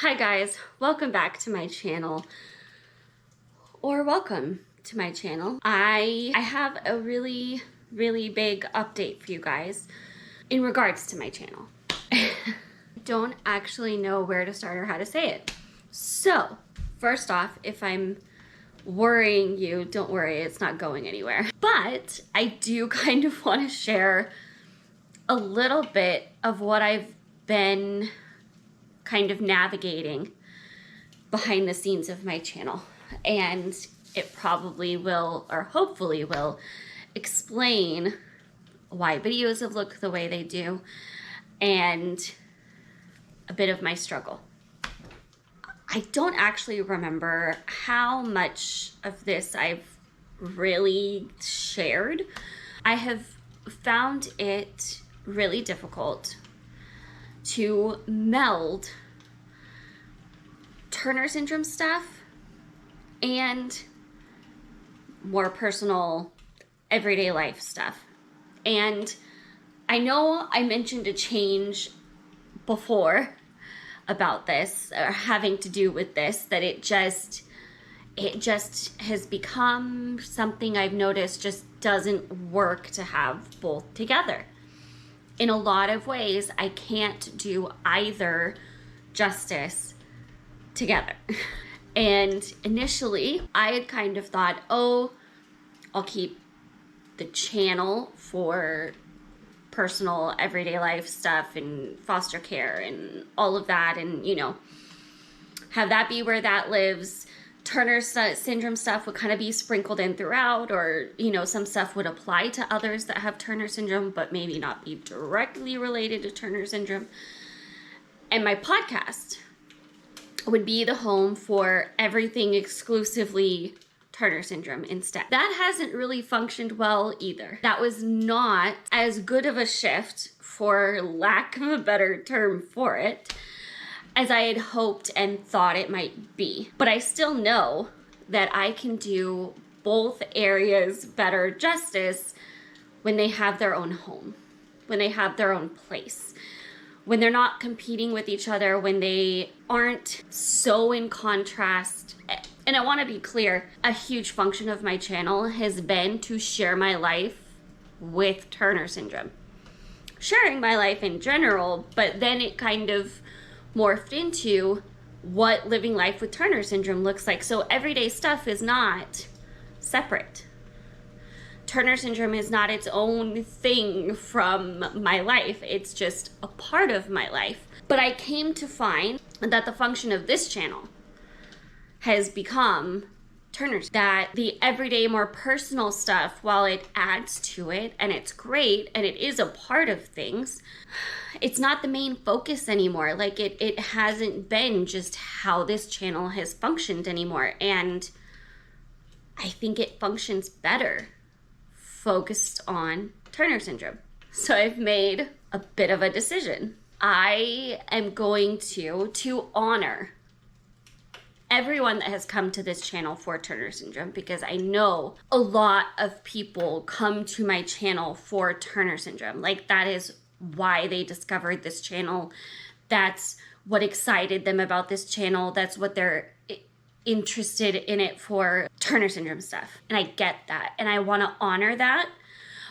Hi guys, welcome back to my channel, or welcome to my channel. I have a really big update for you guys in regards to my channel. Don't actually know where to start or how to say it. So, first off, if I'm worrying you, don't worry, it's not going anywhere. But I do kind of want to share a little bit of what I've been kind of navigating behind the scenes of my channel, and it probably will, or hopefully will, explain why videos have looked the way they do and a bit of my struggle. I don't actually remember how much of this I've really shared. I have found it really difficult to meld Turner syndrome stuff and more personal everyday life stuff. And I know I mentioned a change before about this, or having to do with this, that it just has become something I've noticed just doesn't work to have both together. In a lot of ways, I can't do either justice together. And initially, I had kind of thought, oh, I'll keep the channel for personal everyday life stuff and foster care and all of that, and have that be where that lives. Turner syndrome stuff would kind of be sprinkled in throughout, or some stuff would apply to others that have Turner syndrome but maybe not be directly related to Turner syndrome. And my podcast would be the home for everything exclusively Turner syndrome instead. That hasn't really functioned well either. That was not as good of a shift, for lack of a better term for it, as I had hoped and thought it might be. But I still know that I can do both areas better justice when they have their own home, when they have their own place, when they're not competing with each other, when they aren't so in contrast. And I want to be clear, a huge function of my channel has been to share my life with Turner syndrome. Sharing my life in general, but then it kind of morphed into what living life with Turner syndrome looks like. So everyday stuff is not separate. Turner syndrome is not its own thing from my life. It's just a part of my life. But I came to find that the function of this channel has become Turner's. That the everyday, more personal stuff, while it adds to it, and it's great, and it is a part of things, it's not the main focus anymore. Like, it hasn't been just how this channel has functioned anymore. And I think it functions better focused on Turner syndrome. So I've made a bit of a decision. I am going to honor everyone that has come to this channel for Turner syndrome, because I know a lot of people come to my channel for Turner syndrome. Like, that is why they discovered this channel. That's what excited them about this channel. That's what they're interested in it for, Turner syndrome stuff. And I get that. And I want to honor that,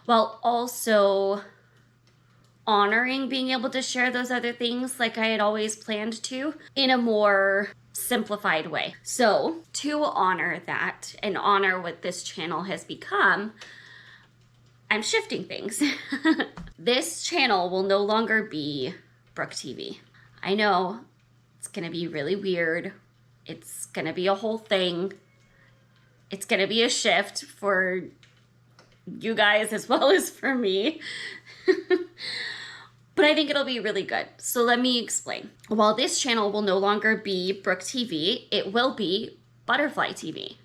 while also honoring being able to share those other things like I had always planned to, in a more simplified way. So to honor that and honor what this channel has become, I'm shifting things. This channel will no longer be Brooke TV. I know it's gonna be really weird. It's gonna be a whole thing. It's gonna be a shift for you guys as well as for me. But I think it'll be really good. So let me explain. While this channel will no longer be Brooke TV, it will be Butterfly TV.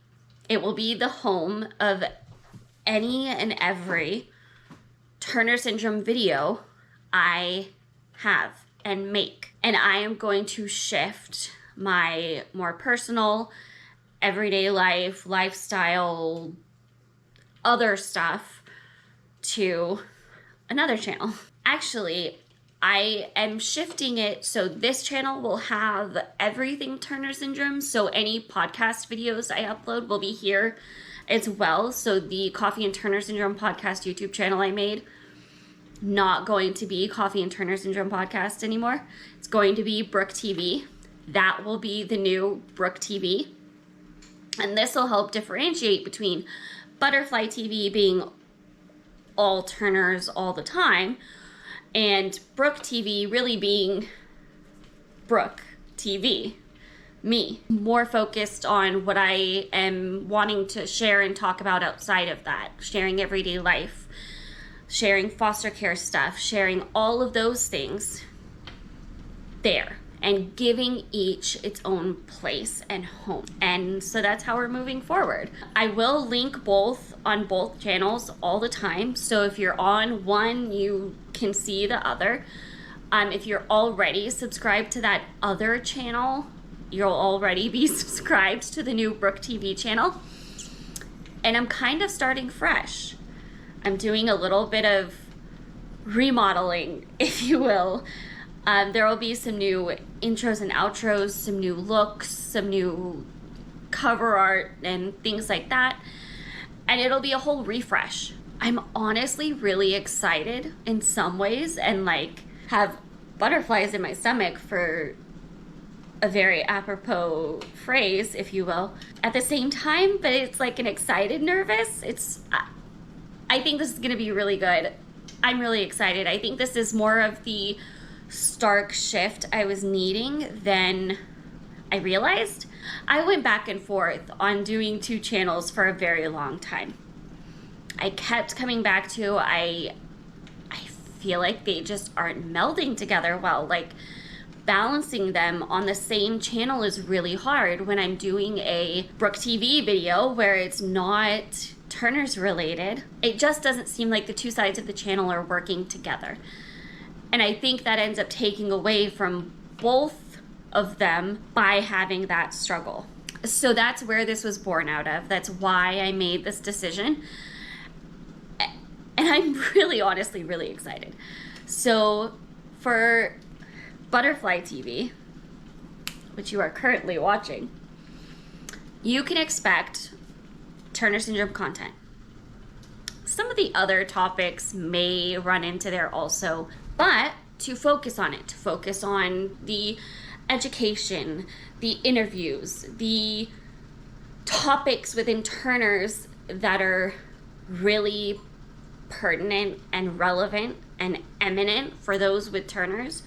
It will be the home of any and every Turner syndrome video I have and make. And I am going to shift my more personal, everyday life, lifestyle, other stuff to another channel. Actually, I am shifting it so this channel will have everything Turner syndrome. So any podcast videos I upload will be here as well. So the Coffee and Turner Syndrome podcast YouTube channel I made, not going to be Coffee and Turner Syndrome podcast anymore. It's going to be Brooke TV. That will be the new Brooke TV. And this will help differentiate between Butterfly TV being all Turners all the time, and Brooke TV really being Brooke TV, me. More focused on what I am wanting to share and talk about outside of that. Sharing everyday life, sharing foster care stuff, sharing all of those things there. And giving each its own place and home. And so that's how we're moving forward. I will link both on both channels all the time. So if you're on one, you can see the other. If you're already subscribed to that other channel, you'll already be subscribed to the new Brooke TV channel. And I'm kind of starting fresh. I'm doing a little bit of remodeling, if you will. There will be some new intros and outros, some new looks, some new cover art and things like that. And it'll be a whole refresh. I'm honestly really excited in some ways and like have butterflies in my stomach, for a very apropos phrase, if you will, at the same time, but it's like an excited nervous. I think this is going to be really good. I'm really excited. I think this is more of the stark shift I was needing than I realized. I went back and forth on doing two channels for a very long time. I kept coming back to, I feel like they just aren't melding together well. Like balancing them on the same channel is really hard when I'm doing a Brooke TV video where it's not Turner's related. It just doesn't seem like the two sides of the channel are working together. And I think that ends up taking away from both of them by having that struggle. So that's where this was born out of. That's why I made this decision. And I'm really, honestly, really excited. So for Butterfly TV, which you are currently watching, you can expect Turner Syndrome content. Some of the other topics may run into there also, but to focus on it, to focus on the education, the interviews, the topics within Turner's that are really pertinent and relevant and eminent for those with Turner's.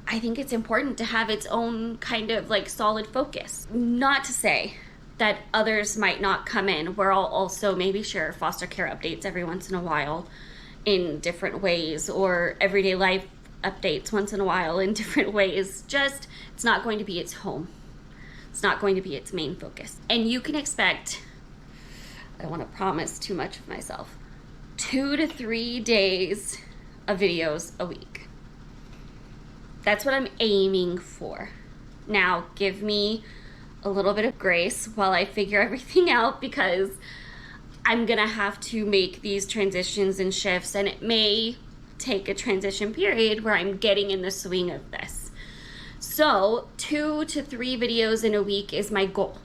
I think it's important to have its own kind of like solid focus. Not to say that others might not come in, where I'll also maybe share foster care updates every once in a while in different ways, or everyday life updates once in a while in different ways. Just, it's not going to be its home. It's not going to be its main focus. And you can expect, I don't want to promise too much of myself, 2 to 3 days of videos a week. That's what I'm aiming for. Now, give me a little bit of grace while I figure everything out, because I'm gonna have to make these transitions and shifts, and it may take a transition period where I'm getting in the swing of this. So 2 to 3 videos in a week is my goal.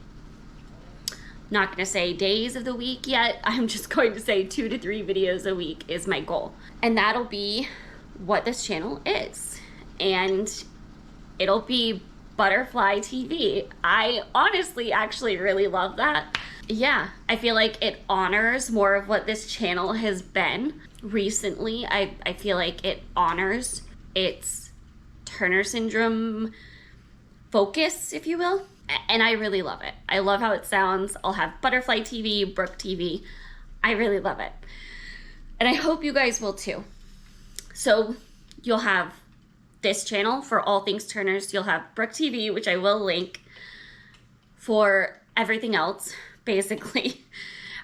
Not gonna say days of the week yet. I'm just going to say 2 to 3 videos a week is my goal. And that'll be what this channel is. And it'll be Butterfly TV. I honestly actually really love that. Yeah, I feel like it honors more of what this channel has been recently. I feel like it honors its Turner Syndrome focus, if you will. And I really love it. I love how it sounds. I'll have Butterfly TV, Brooke TV. I really love it. And I hope you guys will too. So you'll have this channel for all things Turner's. You'll have Brooke TV, which I will link for everything else, basically.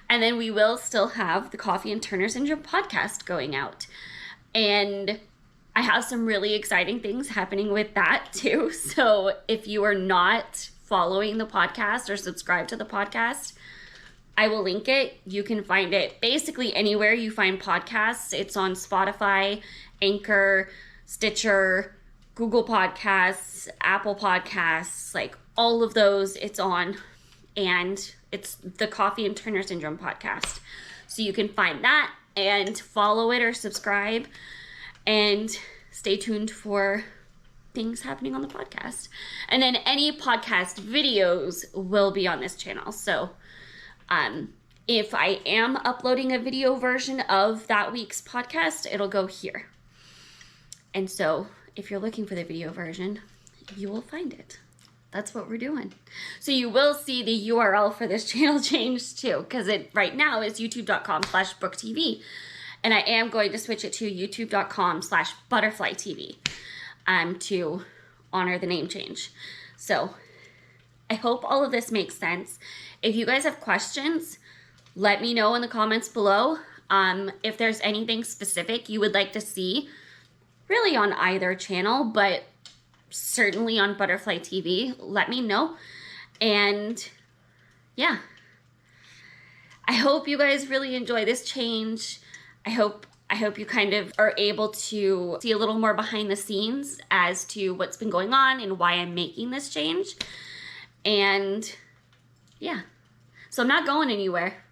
And then we will still have the Coffee and Turner Syndrome podcast going out. And I have some really exciting things happening with that too. So if you are not following the podcast or subscribe to the podcast, I will link it. You can find it basically anywhere you find podcasts. It's on Spotify, Anchor, Stitcher, Google Podcasts, Apple Podcasts, like all of those it's on. And it's the Coffee and Turner Syndrome podcast. So you can find that and follow it or subscribe and stay tuned for things happening on the podcast. And then any podcast videos will be on this channel. So if I am uploading a video version of that week's podcast, it'll go here. And so if you're looking for the video version, you will find it. That's what we're doing. So you will see the URL for this channel change too, because it right now is youtube.com/BrookeTV. And I am going to switch it to youtube.com/ButterflyTV to honor the name change. So I hope all of this makes sense. If you guys have questions, let me know in the comments below. If there's anything specific you would like to see, really on either channel, but certainly on Butterfly TV, let me know. And yeah, I hope you guys really enjoy this change. I hope you kind of are able to see a little more behind the scenes as to what's been going on and why I'm making this change. And yeah, so I'm not going anywhere.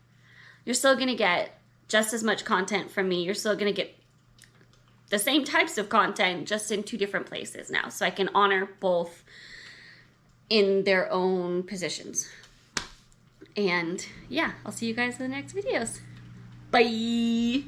You're still gonna get just as much content from me. You're still gonna get the same types of content, just in 2 different places now. So I can honor both in their own positions. And yeah, I'll see you guys in the next videos. Bye.